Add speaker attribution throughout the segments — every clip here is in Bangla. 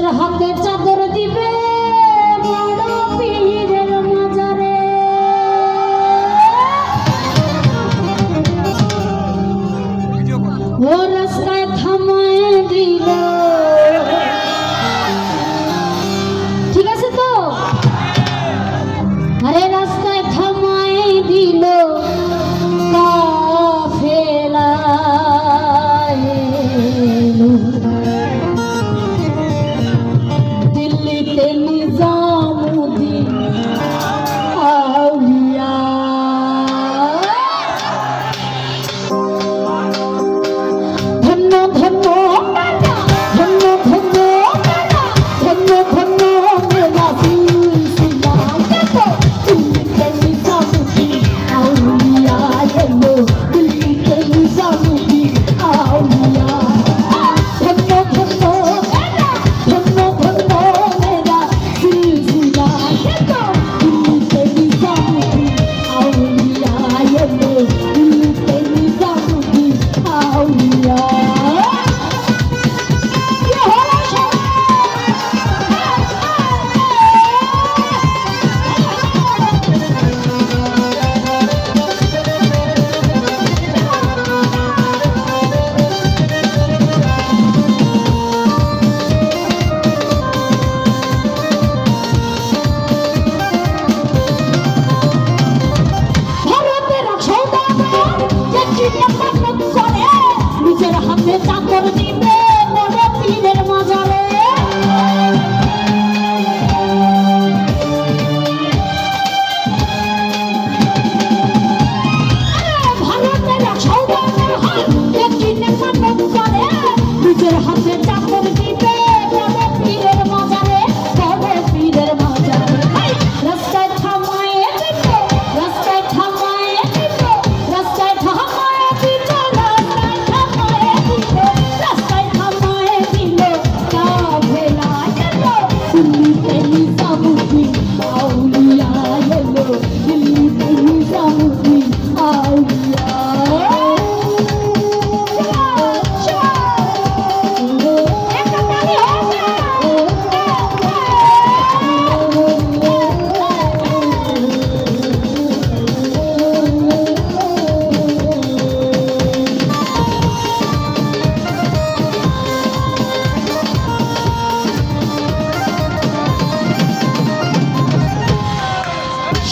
Speaker 1: নিজের হাতে চাদর দিবে বড় পীরের মাজারে। ও রাস্তায় থামায় দিল, ঠিক আছে তো? আরে রাস্তায় থামায় দিল কাফেলা, দিল্লিতে নিজামুদ্দিন আউলিয়া। ধন্য ধন্য ধন্য ধন্য ধন্য ধন্য মেরা সিলসিলা, দিল্লিতে নিজামুদ্দিন আউলিয়া এলো, দিল্লিতে নিজামুদ্দিন আউলিয়া। ধন্য ধন্য ধন্য ধন্য মেরা সিলসিলা, দিল্লিতে নিজামুদ্দিন আউলিয়া এলো, দিল্লিতে নিজামুদ্দিন আউলিয়া। নিজের হাতে চাদর দিবে বড় পীরের মাজারে। ভারতের সৌদাগর হয় একদিনে মানত করে, নিজের হাতে চাদর দিবে বড় পীরের মাজারে, বড় পীরের মাজারে। রাস্তায় থামায় দিল, রাস্তায় থামায় দিল, রাস্তায় থামায় দিল, রাস্তায় থামায় দিল, রাস্তায় থামায় দিল কাফেলা এলো, দিল্লিতে নিজামুদ্দিন আউলিয়া এলো, দিল্লিতে নিজামুদ্দিন আউলিয়া।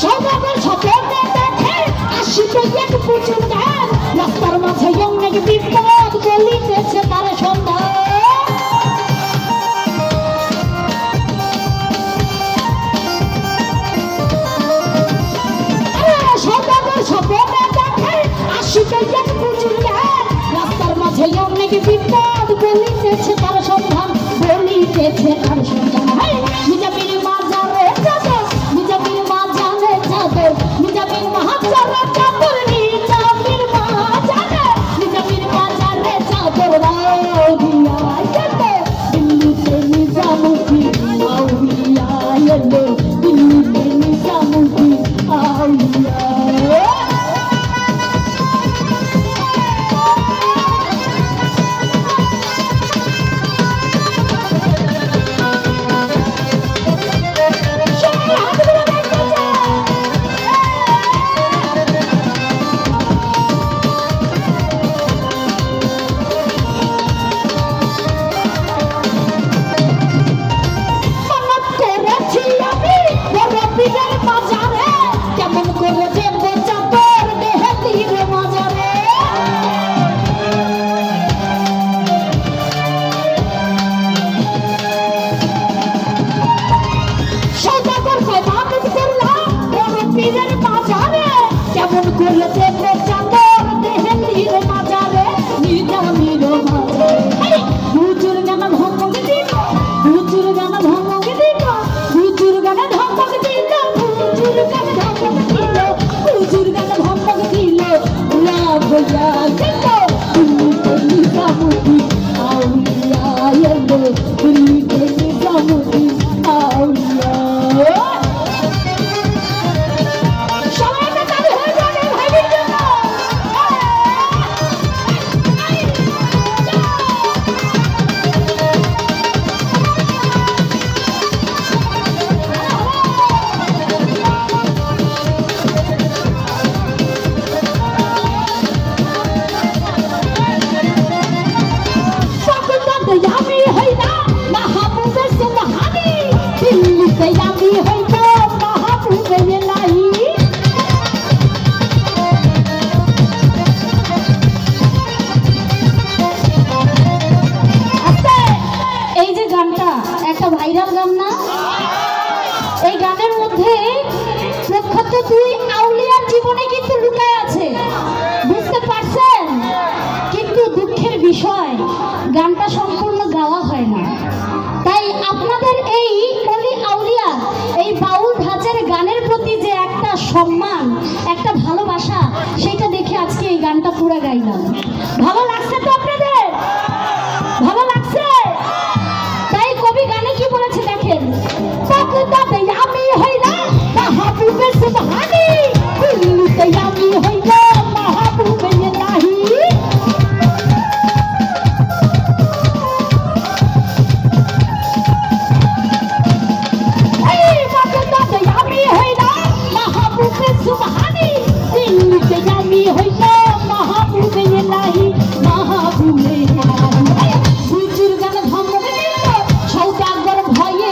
Speaker 1: সৌদাগর স্বপ্নে দেখে আসিবে এক প্রচুর গান, রাস্তার মাঝে অনেক বিপদ বলিতেছে তার সন্ধান। সৌদাগর স্বপ্নে দেখে আসিবে এক প্রচুর গান, রাস্তার মাঝে অনেক বিপদ বলিতেছে তার সন্ধান, বলিতেছে তার সন্ধান। নিজামীর মাজারে চাদর, নিজামীর মাজারে চাদর, নিজামীর মাজারে চাদর, নিজামীর মাজারে, নিজামীর মাজারে চাদর আউলিয়া এলো, দিল্লিতে নিজামুদ্দিন আউলিয়া এলো, দিল্লিতে নিজামুদ্দিন আউলিয়া। ভাইরাল গান না? এই গানের মধ্যে প্রখ্যাত দুই আউলিয়ার জীবনে কিন্তু লুকায় আছে, বুঝতে পারছেন? কিন্তু দুঃখের বিষয় গানটা সম্পূর্ণ গাওয়া হয় না। তাই আপনাদের এই অলি আউলিয়া এই বাউল ধাঁচের গানের প্রতি যে একটা সম্মান, একটা ভালোবাসা, সেটা দেখে আজকে এই গানটা পুরো গাইলাম। ভালো লাগছে তো আপনাদের?